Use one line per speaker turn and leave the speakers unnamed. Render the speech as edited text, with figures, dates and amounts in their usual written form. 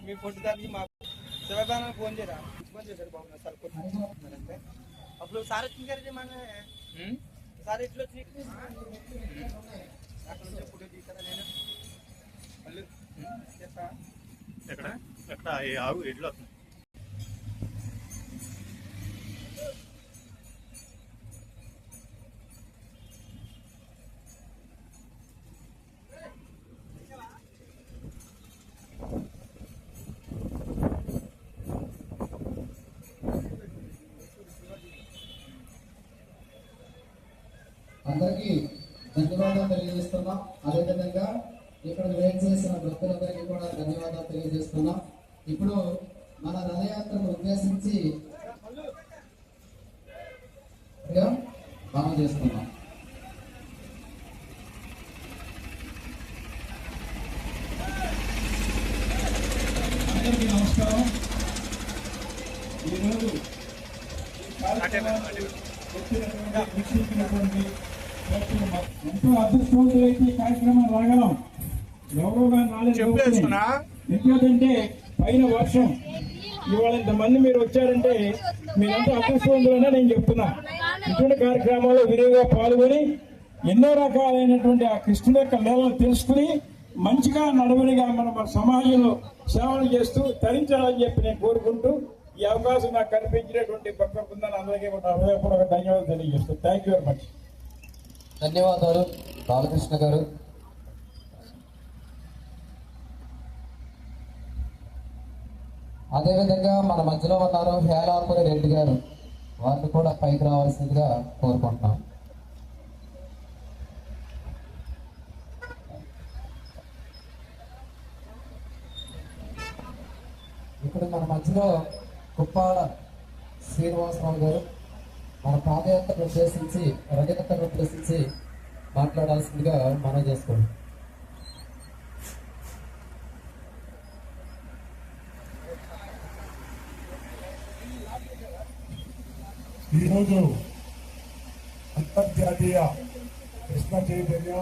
మీ పొట్టుదారికి మా శివబానానికి ఫోన్ చేయరా ఫోన్ చేశారు బాబు సార్ కొట్టింటే అప్పుడు సార్ వచ్చింది మన సార్ ఎట్లు వచ్చి అక్కడ నుంచి ఫోటో తీసారా నేను మళ్ళీ చేస్తా
ఎక్కడ ఎక్కడ ఆగు ఎడ్లు వస్తుంది
అందరికీ ధన్యవాదాలు తెలియజేస్తున్నాం. అదేవిధంగా ఇక్కడ వెయిట్ చేసిన భక్తులందరికీ కూడా ధన్యవాదాలు తెలియజేస్తున్నాం. ఇప్పుడు మన రథయాత్రను ఉద్దేశించి మనం చేస్తున్నాం. అందరికీ నమస్కారం. ఈరోజు ఎంతో అదృష్టవంతులైతే ఈ కార్యక్రమం రాగలం. గౌరవంగా ఎందుకంటే పైన వర్షం ఇవాళ ఇంతమంది మీరు వచ్చారంటే మీరంతా అదృష్టవంతులనే నేను చెప్తున్నా. ఇటువంటి కార్యక్రమాల్లో విరివిగా పాల్గొని ఎన్నో రకాలైనటువంటి ఆ కృష్ణుడి యొక్క లీలను తెలుసుకుని మంచిగా నడవడిగా మన సమాజంలో సేవలు చేస్తూ తరించాలని చెప్పి నేను కోరుకుంటూ ఈ అవకాశం నాకు కల్పించినటువంటి భక్త బృందాన్ని అందరికీ హృదయపూర్వక ధన్యవాదాలు తెలియజేస్తాను. Thank you very much.
ధన్యవాదాలు బాలకృష్ణ గారు. అదేవిధంగా మన మధ్యలో ఉన్నారు హేలాపురి రెడ్డి గారు. వారిని కూడా పైకి రావాల్సిందిగా కోరుకుంటున్నాం. ఇప్పుడు మన మధ్యలో కుప్పాడ శ్రీనివాసరావు గారు మన పాదయాత్రను ఉద్దేశించి రథయాత్రను ఉద్దేశించి మాట్లాడాల్సిందిగా మనం చేసుకోండి.
ఈరోజు అంతర్జాతీయ కృష్ణ చైతన్యం